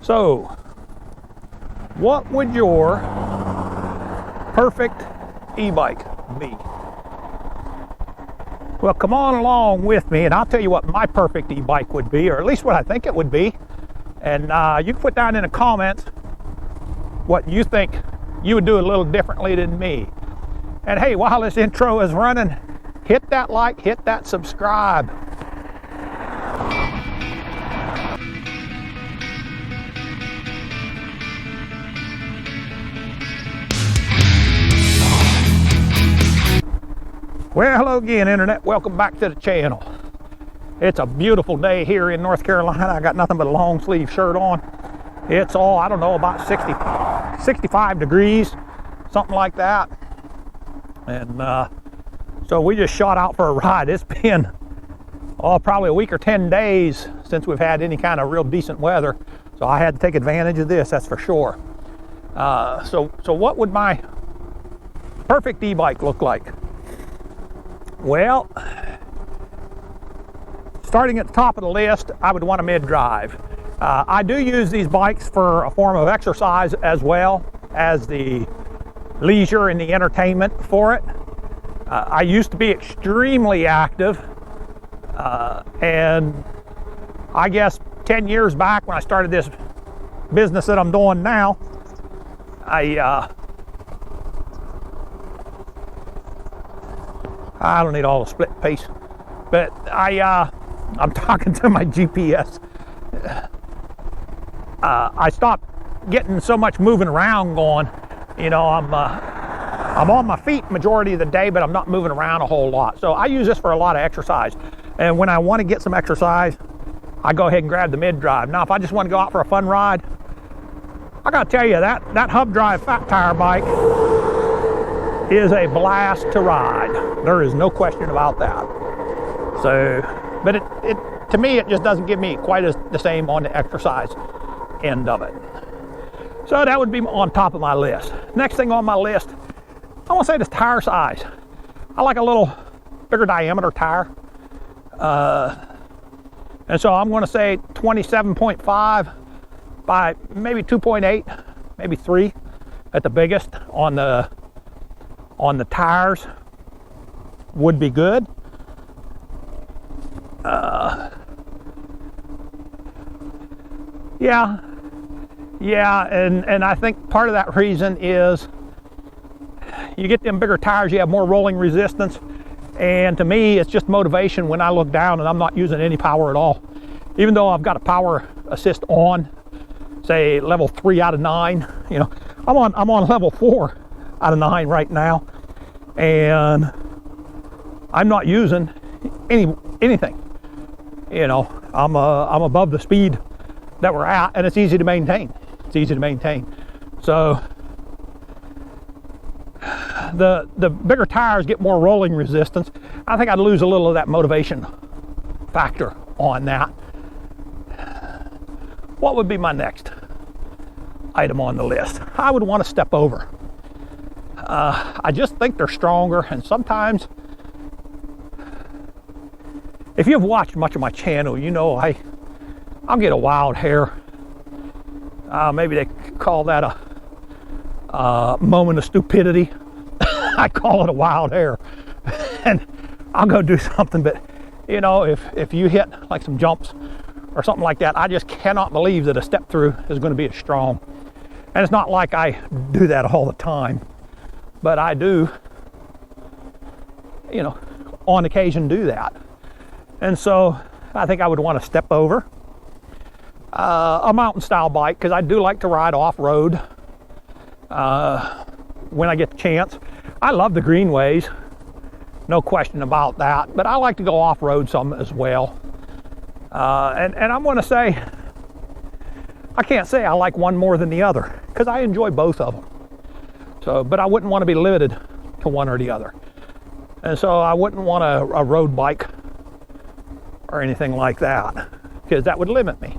So, what would your perfect e-bike be? Well, come on along with me and I'll tell you what my perfect e-bike would be, or at least what I think it would be. And you can put down in the comments what you think you would do a little differently than me. And hey, while this intro is running, hit that like, hit that subscribe. Well, hello again, Internet. Welcome back to the channel. It's a beautiful day here in North Carolina. I got nothing but a long sleeve shirt on. It's all, I don't know, about 65 degrees, something like that. And so we just shot out for a ride. It's been, probably a week or 10 days since we've had any kind of real decent weather. So I had to take advantage of this, that's for sure. So what would my perfect e-bike look like? Well, starting at the top of the list, I would want a mid-drive. I do use these bikes for a form of exercise as well as the leisure and the entertainment for it. I used to be extremely active, and I guess 10 years back when I started this business that I'm doing now, I don't need all the split pace, but I'm talking to my GPS. I stopped getting so much moving around going. You know, I'm on my feet majority of the day, but I'm not moving around a whole lot. So I use this for a lot of exercise. And when I want to get some exercise, I go ahead and grab the mid-drive. Now, if I just want to go out for a fun ride, I got to tell you, that hub drive fat tire bike is a blast to ride. There is no question about that. So, but it to me, it just doesn't give me quite the same on the exercise end of it. So that would be on top of my list. Next thing on my list, I want to say this tire size. I like a little bigger diameter tire. And so I'm going to say 27.5 by maybe 2.8, maybe 3 at the biggest on the tires would be good. Yeah, and I think part of that reason is you get them bigger tires, you have more rolling resistance, and to me it's just motivation when I look down and I'm not using any power at all. Even though I've got a power assist on, say level 3 out of 9, you know, I'm on level 4 out of 9 right now, and I'm not using anything. You know, I'm above the speed that we're at, and it's easy to maintain. It's easy to maintain. So the bigger tires get more rolling resistance. I think I'd lose a little of that motivation factor on that. What would be my next item on the list? I would want to step over. I just think they're stronger, and sometimes, if you've watched much of my channel, you know I'll get a wild hair. Maybe they call that a moment of stupidity. I call it a wild hair. And I'll go do something, but you know, if you hit like some jumps or something like that, I just cannot believe that a step through is going to be as strong. And it's not like I do that all the time, but I do, you know, on occasion do that. And so I think I would want to step over a mountain style bike, because I do like to ride off-road when I get the chance. I love the greenways, no question about that, but I like to go off-road some as well. And I'm going to say, I can't say I like one more than the other, because I enjoy both of them. So, but I wouldn't want to be limited to one or the other. And so I wouldn't want a road bike or anything like that, because that would limit me.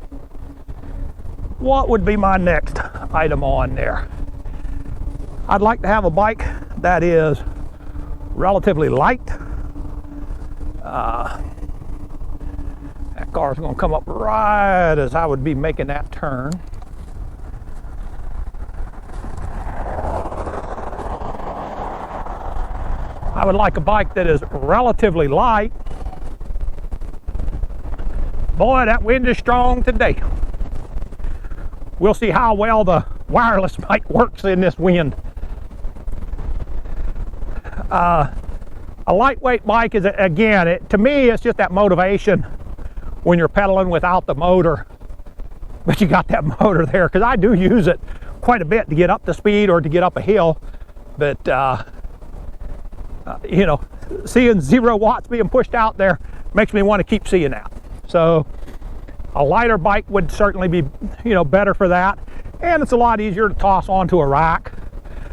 What would be my next item on there? I'd like to have a bike that is relatively light. That car's going to come up right as I would be making that turn. I would like a bike that is relatively light. Boy, that wind is strong today. We'll see how well the wireless mic works in this wind. A lightweight bike is, again, to me, it's just that motivation when you're pedaling without the motor. But you got that motor there, because I do use it quite a bit to get up the speed or to get up a hill. But, you know, seeing 0 watts being pushed out there makes me want to keep seeing that. So a lighter bike would certainly be, you know, better for that. And it's a lot easier to toss onto a rack.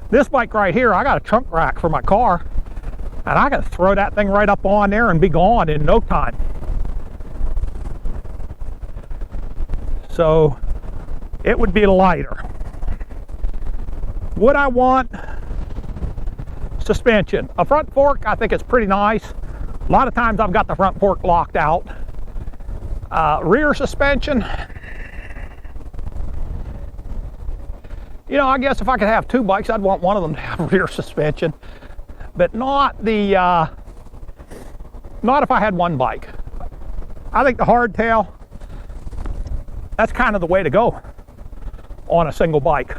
This bike right here, I got a trunk rack for my car, and I can throw that thing right up on there and be gone in no time. So it would be lighter. Would I want suspension? A front fork, I think it's pretty nice. A lot of times I've got the front fork locked out. Rear suspension, you know, I guess if I could have 2 bikes, I'd want one of them to have rear suspension, but not if I had 1 bike. I think the hardtail, that's kind of the way to go on a single bike.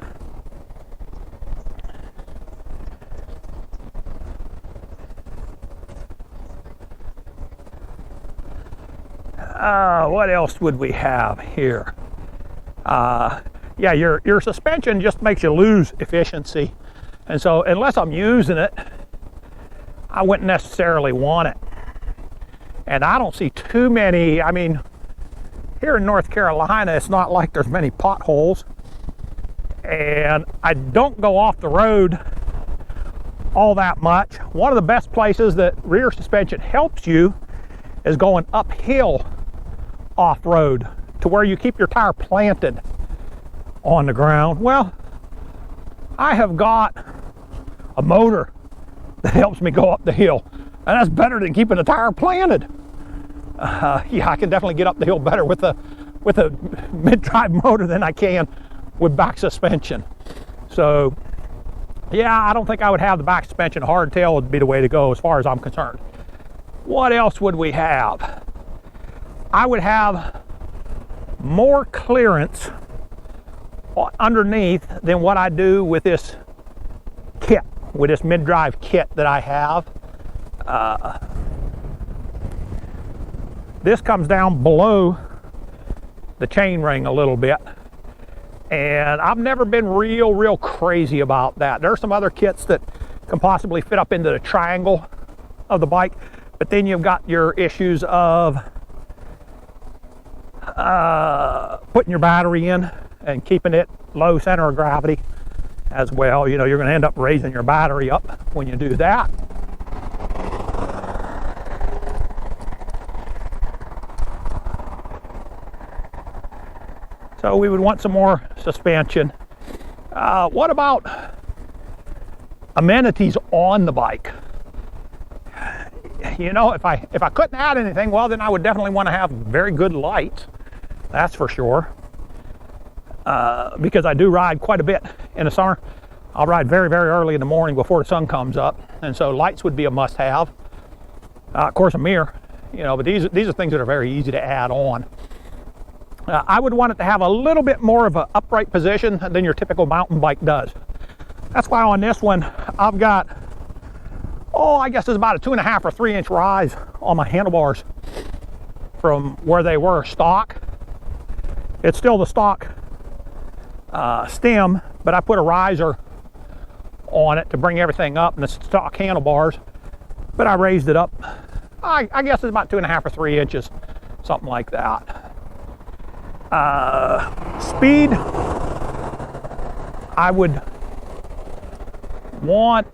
What else would we have here? Yeah, your suspension just makes you lose efficiency. And so unless I'm using it, I wouldn't necessarily want it. And I don't see too many, I mean, here in North Carolina, it's not like there's many potholes. And I don't go off the road all that much. One of the best places that rear suspension helps you is going uphill off-road to where you keep your tire planted on the ground. Well, I have got a motor that helps me go up the hill, and that's better than keeping the tire planted. Yeah, I can definitely get up the hill better with a mid-drive motor than I can with back suspension. So yeah, I don't think I would have the back suspension. Hardtail would be the way to go as far as I'm concerned. What else would we have? I would have more clearance underneath than what I do with this kit, with this mid-drive kit that I have. This comes down below the chain ring a little bit, and I've never been real crazy about that. There are some other kits that can possibly fit up into the triangle of the bike, but then you've got your issues of putting your battery in and keeping it low center of gravity as well. You know, you're going to end up raising your battery up when you do that. So we would want some more suspension. What about amenities on the bike? You know, if I couldn't add anything, well, then I would definitely want to have very good lights. That's for sure. Because I do ride quite a bit in the summer. I'll ride very early in the morning before the sun comes up, and so lights would be a must-have. Of course, a mirror. You know, but these are things that are very easy to add on. I would want it to have a little bit more of an upright position than your typical mountain bike does. That's why on this one, I've got, I guess it's about a 2.5 or 3 inch rise on my handlebars from where they were stock. It's still the stock stem, but I put a riser on it to bring everything up in the stock handlebars, but I raised it up. I guess it's about 2.5 or 3 inches, something like that. Speed, I would want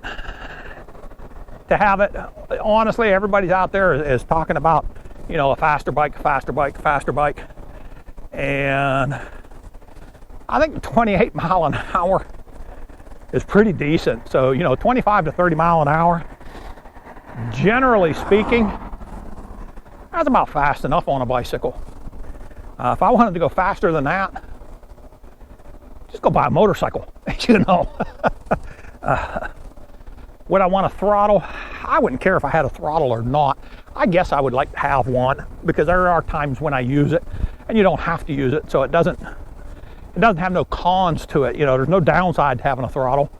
to have it. Honestly, everybody's out there is talking about, you know, a faster bike, and I think 28 mile an hour is pretty decent. So, you know, 25 to 30 mile an hour, generally speaking, that's about fast enough on a bicycle. If I wanted to go faster than that, just go buy a motorcycle, you know. Would I want a throttle? I wouldn't care if I had a throttle or not. I guess I would like to have one, because there are times when I use it and you don't have to use it, so it doesn't have no cons to it. You know, there's no downside to having a throttle.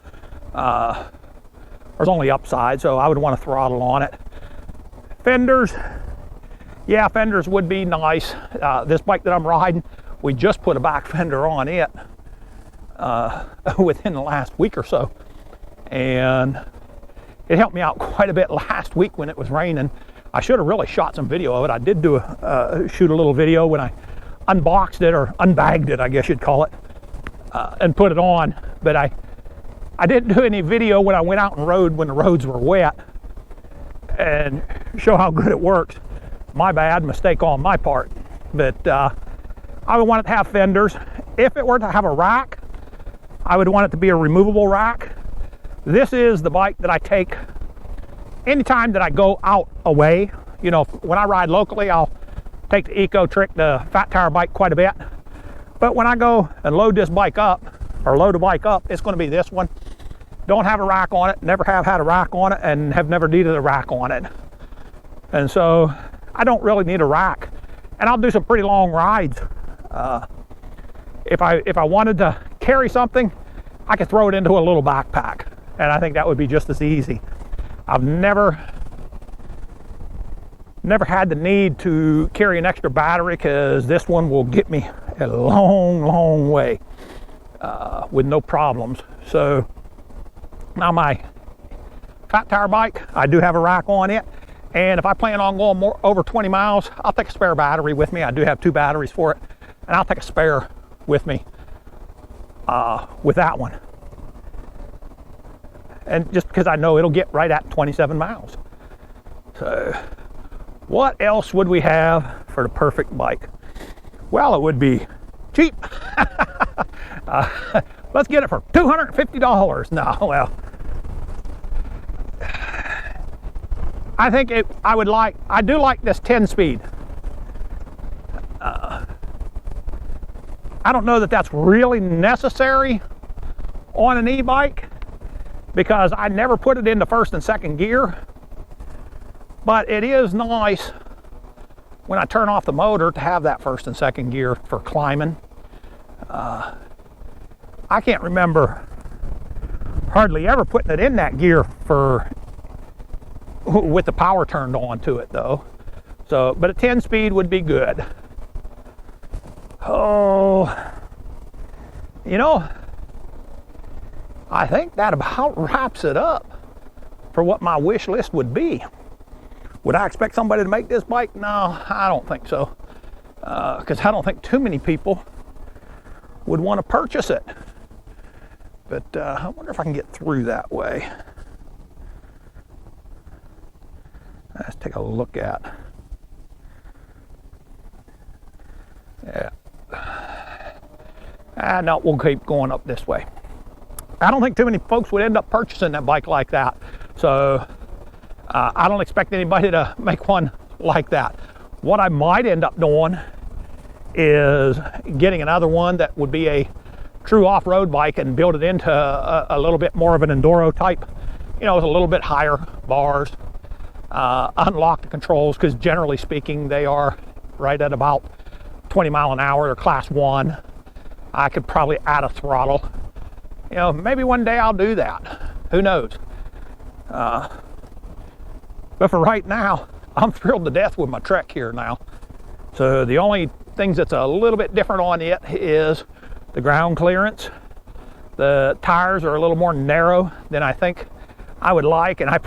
There's only upside, so I would want a throttle on it. Fenders, yeah, fenders would be nice. This bike that I'm riding, we just put a back fender on it within the last week or so, and it helped me out quite a bit last week when it was raining. I should have really shot some video of it. I did shoot a little video when I unboxed it, or unbagged it, I guess you'd call it, and put it on. But I didn't do any video when I went out and rode when the roads were wet and show how good it works. My bad, mistake on my part. But I would want it to have fenders. If it were to have a rack, I would want it to be a removable rack. This is the bike that I take anytime that I go out away. You know, when I ride locally, I'll take the Eco Trick, the fat tire bike, quite a bit. But when I go and load this bike up, or load a bike up, it's going to be this one. Don't have a rack on it, never have had a rack on it, and have never needed a rack on it. And so I don't really need a rack. And I'll do some pretty long rides. If I wanted to carry something, I could throw it into a little backpack, and I think that would be just as easy. I've never had the need to carry an extra battery, because this one will get me a long way with no problems. So now my fat tire bike, I do have a rack on it, and if I plan on going over 20 miles, I'll take a spare battery with me. I do have 2 batteries for it, and I'll take a spare with me with that one. And just because I know it'll get right at 27 miles. So what else would we have for the perfect bike? Well, it would be cheap. Let's get it for $250. No, well, I think I do like this 10-speed. I don't know that that's really necessary on an e-bike, because I never put it into first and second gear. But it is nice when I turn off the motor to have that first and second gear for climbing. I can't remember hardly ever putting it in that gear with the power turned on to it though. So, but a 10-speed would be good. Oh, you know, I think that about wraps it up for what my wish list would be. Would I expect somebody to make this bike? No, I don't think so. Because I don't think too many people would want to purchase it. But I wonder if I can get through that way. Let's take a look at. Yeah. No, we'll keep going up this way. I don't think too many folks would end up purchasing that bike like that. So I don't expect anybody to make one like that. What I might end up doing is getting another one that would be a true off-road bike and build it into a little bit more of an enduro type, you know, with a little bit higher bars, unlock the controls, because generally speaking they are right at about 20 mile an hour. They're class 1. I could probably add a throttle. You know, maybe one day I'll do that. Who knows? But for right now, I'm thrilled to death with my Trek here now. So the only things that's a little bit different on it is the ground clearance. The tires are a little more narrow than I think I would like, and I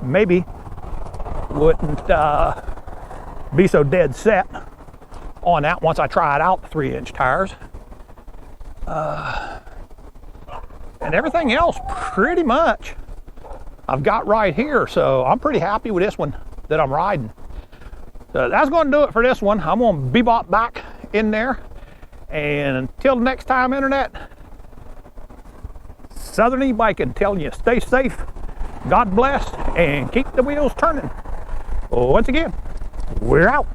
maybe wouldn't be so dead set on that once I try it out, the 3-inch tires. And everything else pretty much I've got right here, so I'm pretty happy with this one that I'm riding. So that's going to do it for this one. I'm going to bebop back in there, and until next time, internet, Southern E-Biking telling you stay safe, God bless, and keep the wheels turning. Once again, we're out.